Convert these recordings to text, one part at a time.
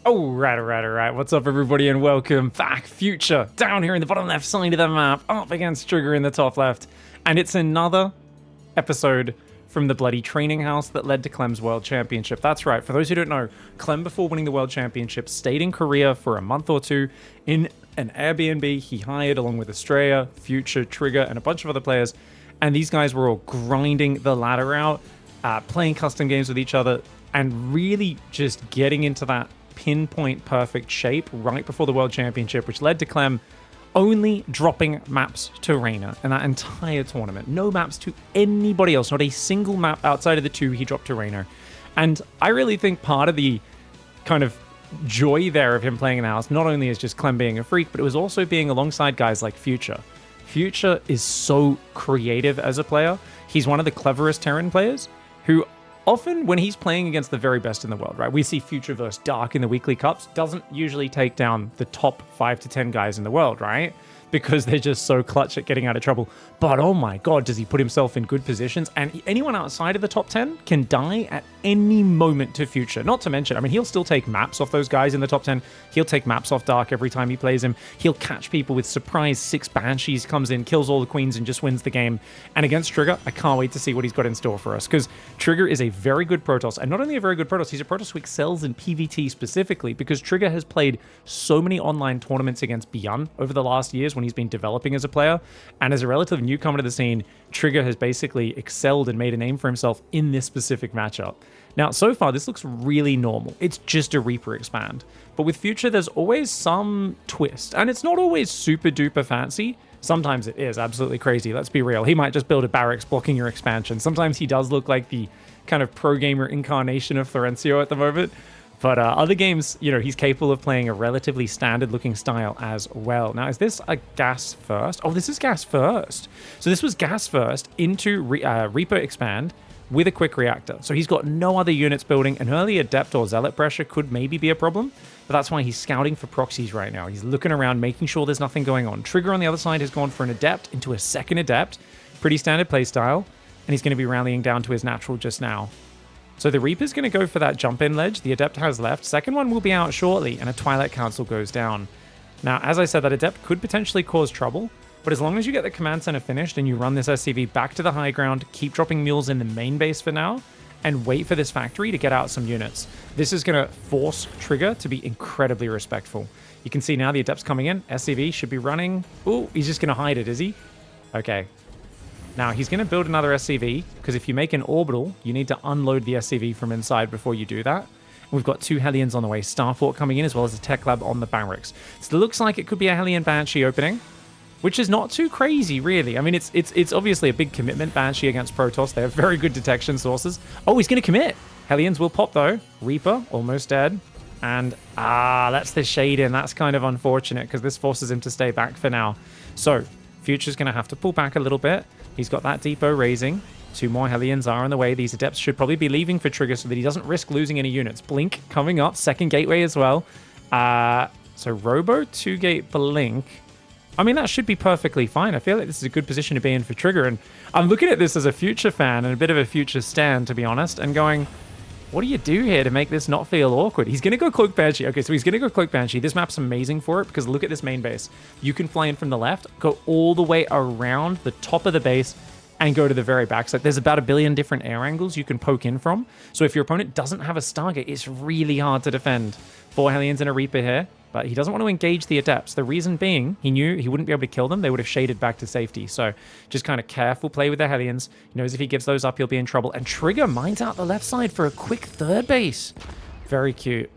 Alright. What's up, everybody, and welcome back. Future, down here in the bottom left side of the map, up against Trigger in the top left. And it's another episode from the bloody training house that led to Clem's World Championship. That's right, for those who don't know, Clem, before winning the World Championship, stayed in Korea for a month or two in an Airbnb he hired along with Australia, Future, Trigger, and a bunch of other players. And these guys were all grinding the ladder out, playing custom games with each other, and really just getting into that pinpoint perfect shape right before the World Championship, which led to Clem only dropping maps to Reina in that entire tournament. No maps to anybody else, not a single map outside of the two he dropped to Reina. And I really think part of the kind of joy there of him playing in the house not only is just Clem being a freak, but it was also being alongside guys like Future. Future is so creative as a player. He's one of the cleverest Terran players who often, when he's playing against the very best in the world, right? We see Future versus Dark in the weekly cups, doesn't usually take down the top 5 to 10 guys in the world, right? Because they're just so clutch at getting out of trouble. But oh my god, does he put himself in good positions? And anyone outside of the top 10 can die at any moment to Future. Not to mention, I mean, he'll still take maps off those guys in the top 10. He'll take maps off Dark every time he plays him. He'll catch people with surprise 6 Banshees, comes in, kills all the queens, and just wins the game. And against Trigger, I can't wait to see what he's got in store for us, because Trigger is a very good Protoss, and not only a very good Protoss, he's a Protoss who excels in PvT specifically, because Trigger has played so many online tournaments against Beyond over the last years when he's been developing as a player, and as a relative newcomer to the scene, Trigger has basically excelled and made a name for himself in this specific matchup. Now, so far, this looks really normal. It's just a Reaper expand. But with Future, there's always some twist, and it's not always super duper fancy. Sometimes it is absolutely crazy, let's be real. He might just build a barracks blocking your expansion. Sometimes he does look like the kind of pro gamer incarnation of Florencio at the moment. But other games, you know, he's capable of playing a relatively standard looking style as well. Now, is this a gas first? Oh, this is gas first. So this was gas first into Reaper expand with a quick reactor. So he's got no other units building. An early adept or zealot pressure could maybe be a problem, but that's why he's scouting for proxies right now. He's looking around, making sure there's nothing going on. Trigger on the other side has gone for an adept into a second adept. Pretty standard playstyle. And he's going to be rallying down to his natural just now. So the Reaper's going to go for that jump-in ledge. The Adept has left. Second one will be out shortly, and a Twilight Council goes down. Now, as I said, that Adept could potentially cause trouble, but as long as you get the command center finished and you run this SCV back to the high ground, keep dropping mules in the main base for now, and wait for this factory to get out some units. This is going to force Trigger to be incredibly respectful. You can see now the Adept's coming in. SCV should be running. Ooh, he's just going to hide it, is he? Okay. Now, he's going to build another SCV, because if you make an orbital, you need to unload the SCV from inside before you do that. And we've got 2 Hellions on the way, Starport coming in, as well as a Tech Lab on the barracks. So it looks like it could be a Hellion Banshee opening, which is not too crazy, really. I mean, it's obviously a big commitment, Banshee against Protoss. They have very good detection sources. Oh, he's going to commit. Hellions will pop, though. Reaper, almost dead. And, that's the shade in. That's kind of unfortunate, because this forces him to stay back for now. So, Future's going to have to pull back a little bit. He's got that depot raising. 2 more Hellions are on the way. These Adepts should probably be leaving for Trigger so that he doesn't risk losing any units. Blink coming up. Second gateway as well. So Robo, 2-gate Blink. I mean, that should be perfectly fine. I feel like this is a good position to be in for Trigger. And I'm looking at this as a Future fan and a bit of a Future stan, to be honest, and going, what do you do here to make this not feel awkward? He's going to go Cloak Banshee. Okay, so he's going to go Cloak Banshee. This map's amazing for it, because look at this main base. You can fly in from the left, go all the way around the top of the base, and go to the very back. So there's about 1 billion different air angles you can poke in from. So if your opponent doesn't have a Stargate, it's really hard to defend. 4 Hellions and a Reaper here, but he doesn't want to engage the Adepts. The reason being, he knew he wouldn't be able to kill them. They would have shaded back to safety. So just kind of careful play with the Hellions. He knows if he gives those up, he'll be in trouble. And Trigger mines out the left side for a quick third base. Very cute.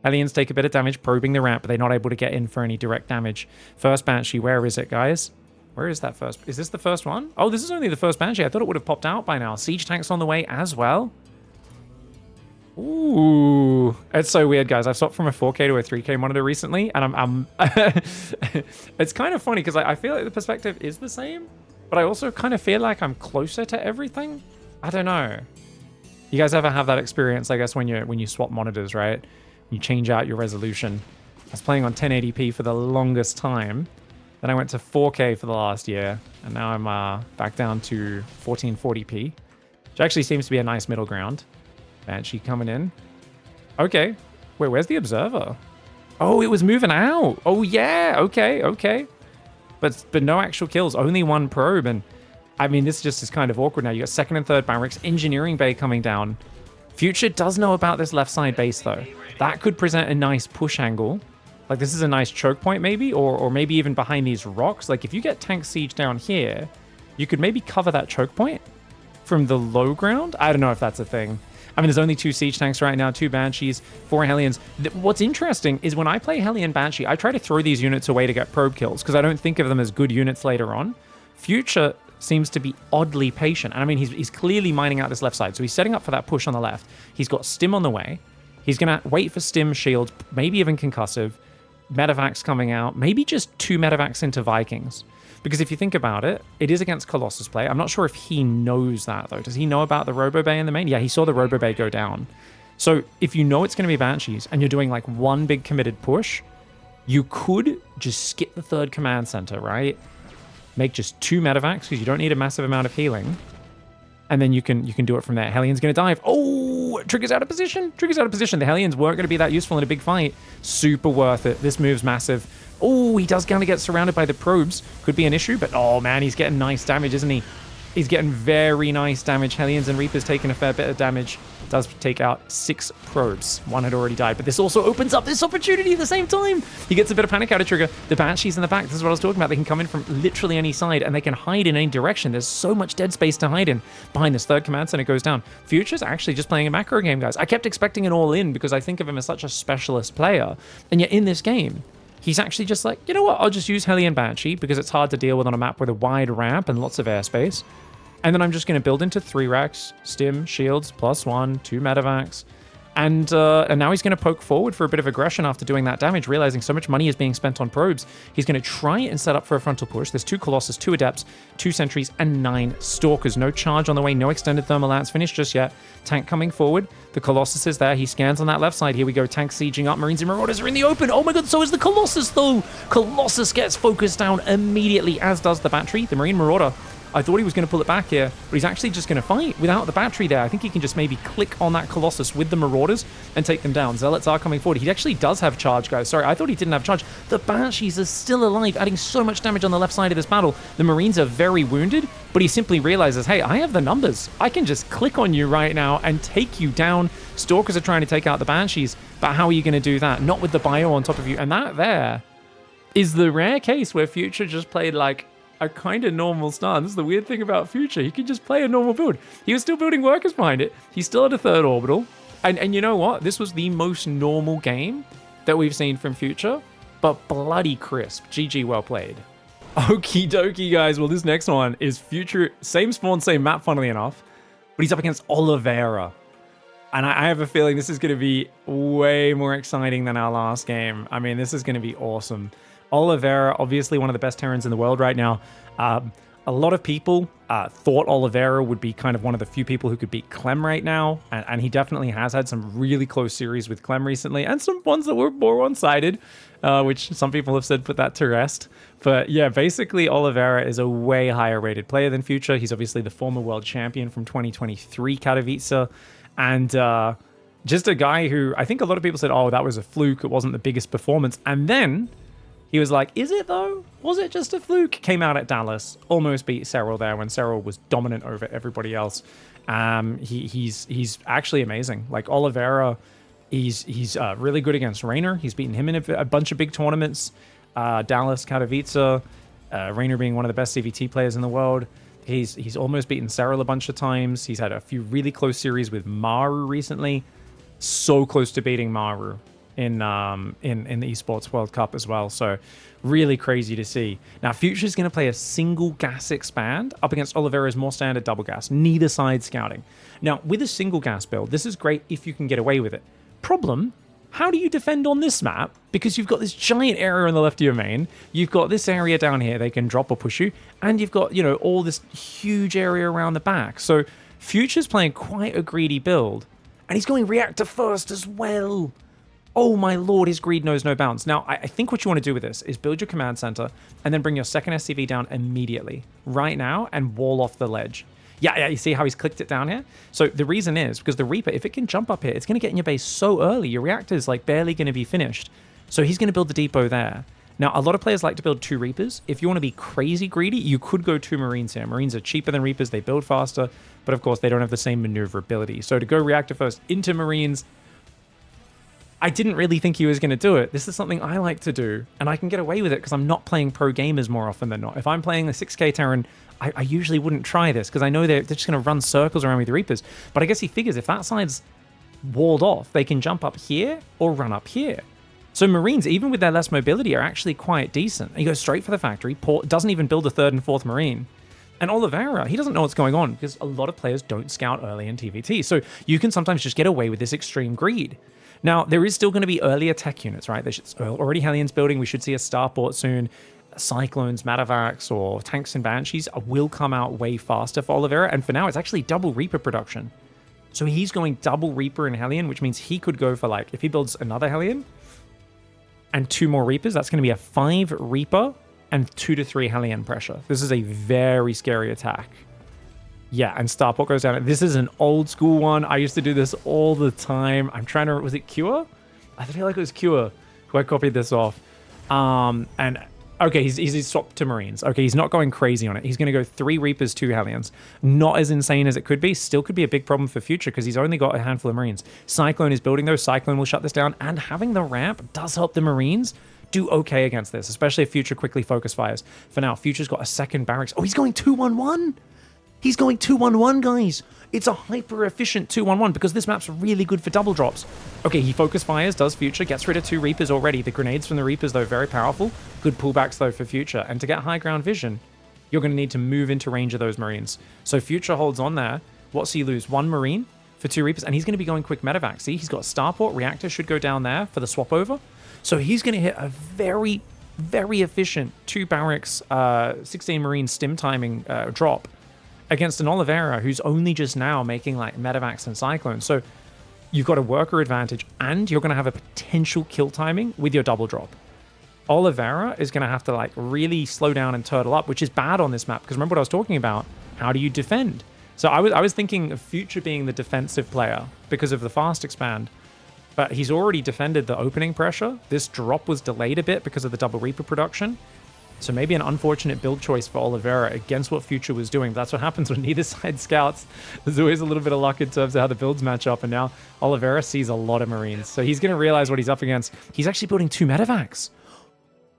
Hellions take a bit of damage probing the ramp, but they're not able to get in for any direct damage. First Banshee, where is it, guys? Where is that first? Is this the first one? Oh, this is only the first Banshee. I thought it would have popped out by now. Siege tanks on the way as well. Ooh, it's so weird, guys. I've swapped from a 4K to a 3K monitor recently, and I'm it's kind of funny because I feel like the perspective is the same, but I also kind of feel like I'm closer to everything. I don't know. You guys ever have that experience, I guess, when you swap monitors, right? You change out your resolution. I was playing on 1080p for the longest time. Then I went to 4K for the last year, and now I'm back down to 1440p, which actually seems to be a nice middle ground. Banshee coming in. Okay. Wait, where's the observer? Oh, it was moving out. Oh, yeah. Okay. But no actual kills. Only one probe. And I mean, this just is kind of awkward now. You got second and third barracks, engineering bay coming down. Future does know about this left side base, though. That could present a nice push angle. Like, this is a nice choke point, maybe, or maybe even behind these rocks. Like, if you get tank siege down here, you could maybe cover that choke point from the low ground. I don't know if that's a thing. I mean, there's only 2 siege tanks right now, 2 Banshees, 4 Hellions. What's interesting is when I play Hellion Banshee, I try to throw these units away to get probe kills because I don't think of them as good units later on. Future seems to be oddly patient. And I mean, he's clearly mining out this left side. So he's setting up for that push on the left. He's got Stim on the way. He's going to wait for Stim, Shield, maybe even Concussive. Medevacs coming out. Maybe just 2 Medevacs into Vikings. Because if you think about it, it is against Colossus play. I'm not sure if he knows that, though. Does he know about the Robo Bay in the main? Yeah, he saw the Robo Bay go down. So if you know it's going to be Banshees and you're doing like one big committed push, you could just skip the third command center, right? Make just 2 Medevacs because you don't need a massive amount of healing. And then you can do it from there. Hellion's going to dive. Oh, Trigger's out of position. The Hellions weren't going to be that useful in a big fight. Super worth it. This move's massive. Oh, he does kind of get surrounded by the probes. Could be an issue, but oh man, he's getting nice damage, isn't he? He's getting very nice damage. Hellions and Reapers taking a fair bit of damage. Does take out 6 probes. 1 had already died, but this also opens up this opportunity at the same time. He gets a bit of panic out of Trigger. The Banshees in the back, this is what I was talking about. They can come in from literally any side and they can hide in any direction. There's so much dead space to hide in behind this third command center goes down. Future's actually just playing a macro game, guys. I kept expecting an all-in because I think of him as such a specialist player. And yet in this game, he's actually just like, you know what? I'll just use Hellion Banshee because it's hard to deal with on a map with a wide ramp and lots of airspace. And then I'm just going to build into 3 racks, Stim, Shields, +1, 2 Medevacs. And now he's going to poke forward for a bit of aggression after doing that damage, realizing so much money is being spent on probes. He's going to try and set up for a frontal push. There's 2 Colossus, 2 Adepts, 2 Sentries, and 9 Stalkers. No charge on the way, no extended thermal lance finished just yet. Tank coming forward. The Colossus is there. He scans on that left side. Here we go. Tank sieging up. Marines and Marauders are in the open. Oh my god, so is the Colossus though. Colossus gets focused down immediately, as does the battery. The Marine Marauder, I thought he was going to pull it back here, but he's actually just going to fight without the battery there. I think he can just maybe click on that Colossus with the Marauders and take them down. Zealots are coming forward. He actually does have charge, guys. Sorry, I thought he didn't have charge. The Banshees are still alive, adding so much damage on the left side of this battle. The Marines are very wounded, but he simply realizes, hey, I have the numbers. I can just click on you right now and take you down. Stalkers are trying to take out the Banshees, but how are you going to do that? Not with the bio on top of you. And that there is the rare case where Future just played like a kind of normal start. This is the weird thing about Future. He could just play a normal build. He was still building workers behind it. He still had a 3rd orbital. And you know what? This was the most normal game that we've seen from Future, but bloody crisp. GG, well played. Okie dokie, guys. Well, this next one is Future. Same spawn, same map, funnily enough. But he's up against Oliveira. And I have a feeling this is going to be way more exciting than our last game. I mean, this is going to be awesome. Oliveira, obviously one of the best Terrans in the world right now. A lot of people thought Oliveira would be kind of one of the few people who could beat Clem right now. And he definitely has had some really close series with Clem recently. And some ones that were more one-sided, which some people have said put that to rest. But yeah, basically Oliveira is a way higher rated player than Future. He's obviously the former world champion from 2023 Katowice. And just a guy who I think a lot of people said, oh, that was a fluke. It wasn't the biggest performance. And then he was like, is it though? Was it just a fluke? Came out at Dallas, almost beat Cyril there when Cyril was dominant over everybody else. He's actually amazing. Like Oliveira, he's really good against Raynor. He's beaten him in a bunch of big tournaments. Dallas, Katowice, Raynor being one of the best CVT players in the world. He's almost beaten Cyril a bunch of times. He's had a few really close series with Maru recently. So close to beating Maru in the Esports World Cup as well. So really crazy to see. Now, Future's going to play a single gas expand up against Oliveira's more standard double gas, neither side scouting. Now, with a single gas build, this is great if you can get away with it. Problem, how do you defend on this map? Because you've got this giant area on the left of your main, you've got this area down here they can drop or push you, and you've got, you know, all this huge area around the back. So Future's playing quite a greedy build, and he's going reactor first as well. Oh my lord, his greed knows no bounds. Now, I think what you want to do with this is build your command center and then bring your second SCV down immediately, right now, and wall off the ledge. Yeah, you see how he's clicked it down here? So the reason is because the Reaper, if it can jump up here, it's going to get in your base so early. Your reactor's like barely going to be finished. So he's going to build the depot there. Now, a lot of players like to build 2 Reapers. If you want to be crazy greedy, you could go 2 Marines here. Marines are cheaper than Reapers. They build faster, but of course, they don't have the same maneuverability. So to go reactor first into Marines, I didn't really think he was going to do it. This is something I like to do, and I can get away with it because I'm not playing pro gamers more often than not. If I'm playing a 6K Terran, I usually wouldn't try this because I know they're just going to run circles around with the Reapers. But I guess he figures if that side's walled off, they can jump up here or run up here. So Marines, even with their less mobility, are actually quite decent. He goes straight for the factory, doesn't even build a 3rd and 4th Marine. And Oliveira, he doesn't know what's going on because a lot of players don't scout early in TVT. So you can sometimes just get away with this extreme greed. Now, there is still going to be earlier tech units, right? There's already Hellions building. We should see a starport soon. Cyclones, Matavacs, or Tanks and Banshees will come out way faster for Oliveira. And for now, it's actually double Reaper production. So he's going double Reaper and Hellion, which means he could go for like, if he builds another Hellion and 2 more Reapers, that's going to be a 5 Reaper and 2 to 3 Hellion pressure. This is a very scary attack. Yeah, and Starport goes down. This is an old school one. I used to do this all the time. I'm trying to... Was it Cure? I feel like it was Cure who I copied this off. And... Okay, he's swapped to Marines. Okay, he's not going crazy on it. He's going to go 3 Reapers, 2 Hellions. Not as insane as it could be. Still could be a big problem for Future because he's only got a handful of Marines. Cyclone is building those. Cyclone will shut this down. And having the ramp does help the Marines do okay against this, especially if Future quickly focus fires. For now, Future's got a second barracks. Oh, he's going 2-1-1. He's going 2-1-1, guys. It's a hyper-efficient 2-1-1 because this map's really good for double drops. Okay, he focus fires, does Future, gets rid of 2 Reapers already. The grenades from the Reapers, though, very powerful. Good pullbacks, though, for Future. And to get high ground vision, you're going to need to move into range of those Marines. So Future holds on there. What's he lose? 1 Marine for 2 Reapers, and he's going to be going quick medevac. See, he's got Starport. Reactor should go down there for the swap over. So he's going to hit a very, very efficient 2 barracks, 16 Marine stim timing drop against an Oliveira who's only just now making like medevacs and cyclones. So you've got a worker advantage and you're going to have a potential kill timing with your double drop. Oliveira is going to have to like really slow down and turtle up, which is bad on this map because remember what I was talking about? How do you defend? So I was thinking of Future being the defensive player because of the fast expand, but he's already defended the opening pressure. This drop was delayed a bit because of the double Reaper production. So maybe an unfortunate build choice for Oliveira against what Future was doing. That's what happens when neither side scouts. There's always a little bit of luck in terms of how the builds match up. And now Oliveira sees a lot of Marines. So he's going to realize what he's up against. He's actually building 2 medevacs.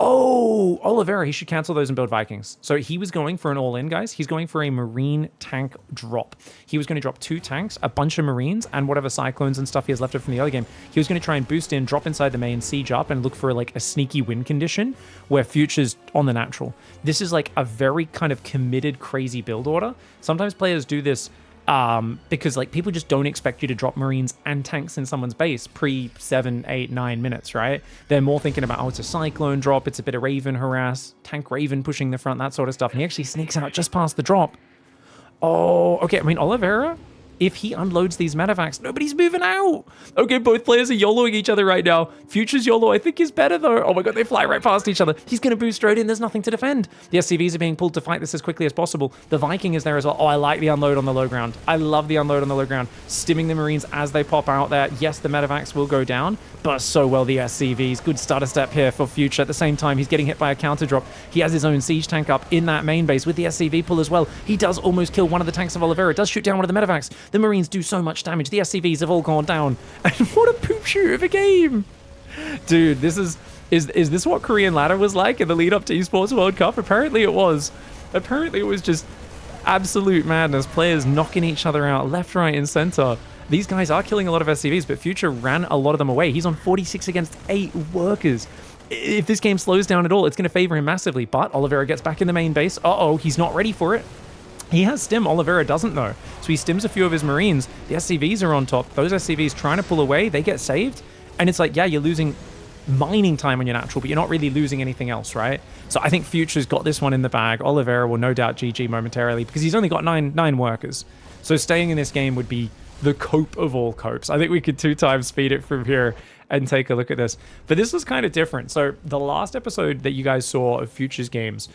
Oh, Oliveira, he should cancel those and build Vikings. So he was going for an all-in, guys. He's going for a Marine tank drop. He was going to drop 2 tanks, a bunch of Marines, and whatever Cyclones and stuff he has left from the other game. He was going to try and boost in, drop inside the main, siege up, and look for like a sneaky win condition where Future's on the natural. This is like a very kind of committed, crazy build order. Sometimes players do this because like people just don't expect you to drop Marines and tanks in someone's base pre 7, 8, 9 minutes, right? They're more thinking about, oh, it's a Cyclone drop, it's a bit of Raven harass, tank Raven pushing the front, that sort of stuff. And he actually sneaks out just past the drop. Oh, okay. I mean, Oliveira, if he unloads these medevacs, nobody's moving out. Okay, both players are YOLOing each other right now. Future's YOLO, I think, is better, though. Oh my god, they fly right past each other. He's going to boost straight in. There's nothing to defend. The SCVs are being pulled to fight this as quickly as possible. The Viking is there as well. Oh, I like the unload on the low ground. I love the unload on the low ground. Stimming the Marines as they pop out there. Yes, the medevacs will go down, but so well the SCVs. Good starter step here for Future. At the same time, he's getting hit by a counter drop. He has his own siege tank up in that main base with the SCV pull as well. He does almost kill one of the tanks of Oliveira. Does shoot down one of the medevacs. The Marines do so much damage. The SCVs have all gone down. And what a poop shoot of a game. Dude, this is this what Korean ladder was like in the lead up to Esports World Cup? Apparently it was. Apparently it was just absolute madness. Players knocking each other out left, right, and center. These guys are killing a lot of SCVs, but Future ran a lot of them away. He's on 46 against 8 workers. If this game slows down at all, it's going to favor him massively. But Oliveira gets back in the main base. Uh-oh, he's not ready for it. He has stim, Oliveira doesn't though. So he stims a few of his Marines. The SCVs are on top. Those SCVs trying to pull away, they get saved. And it's like, yeah, you're losing mining time on your natural, but you're not really losing anything else, right? So I think Future's got this one in the bag. Oliveira will no doubt GG momentarily because he's only got nine workers. So staying in this game would be the cope of all copes. I think we could 2 times speed it from here and take a look at this. But this was kind of different. So the last episode that you guys saw of Future's games,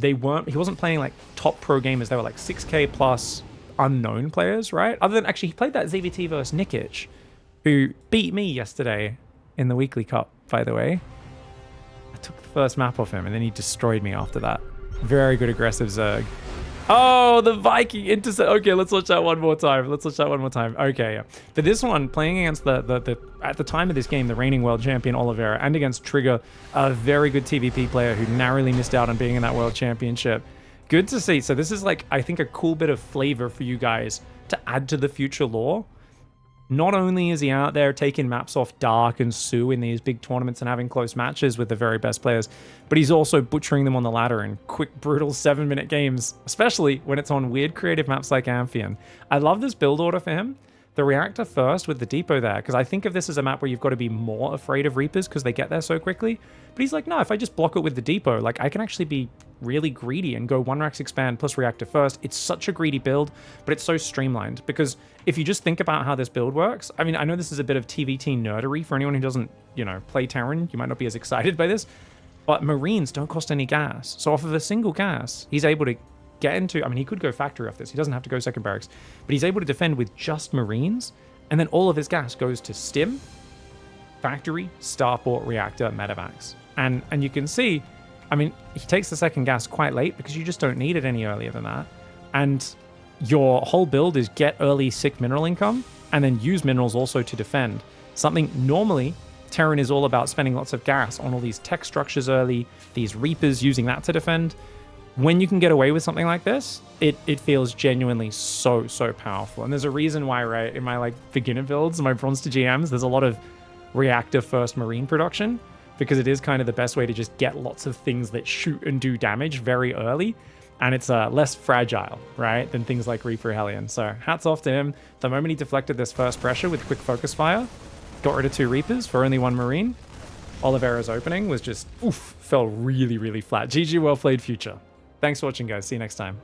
he wasn't playing like top pro gamers. They were like 6K plus unknown players, right? Other than, actually, he played that ZVT versus Nikic, who beat me yesterday in the Weekly Cup, by the way. I took the first map off him, and then he destroyed me after that. Very good aggressive Zerg. Oh, the Viking intercept. Okay, let's watch that one more time. Okay, yeah. For this one, playing against the at the time of this game, the reigning world champion Oliveira, and against Trigger, a very good TVP player who narrowly missed out on being in that world championship. Good to see. So this is like, I think, a cool bit of flavor for you guys to add to the future lore. Not only is he out there taking maps off Dark and Sue in these big tournaments and having close matches with the very best players, but he's also butchering them on the ladder in quick, brutal 7-minute games, especially when it's on weird creative maps like Amphion. I love this build order for him. The reactor first with the depot there, because I think of this as a map where you've got to be more afraid of Reapers because they get there so quickly. But he's like, no, if I just block it with the depot, like I can actually be really greedy and go 1 Rax expand plus reactor first. It's such a greedy build, but it's so streamlined, because if you just think about how this build works, I mean, I know this is a bit of TVT nerdery for anyone who doesn't, you know, play Terran. You might not be as excited by this, but Marines don't cost any gas. So off of a single gas, he's able to get into, I mean, he could go factory off this. He doesn't have to go second barracks, but he's able to defend with just Marines. And then all of his gas goes to Stim, factory, starport, reactor, medevacs. And you can see, I mean, he takes the second gas quite late because you just don't need it any earlier than that. And your whole build is get early sick mineral income and then use minerals also to defend. Something normally Terran is all about spending lots of gas on all these tech structures early, these Reapers, using that to defend. When you can get away with something like this, it feels genuinely so powerful. And there's a reason why, right, in my like beginner builds, my bronze to GMs, there's a lot of reactor first Marine production, because it is kind of the best way to just get lots of things that shoot and do damage very early. And it's less fragile, right, than things like Reaper Hellion. So hats off to him. The moment he deflected this first pressure with quick focus fire, got rid of 2 Reapers for only 1 Marine, Oliveira's opening was just, oof, fell really flat. GG, well played, Future. Thanks for watching, guys. See you next time.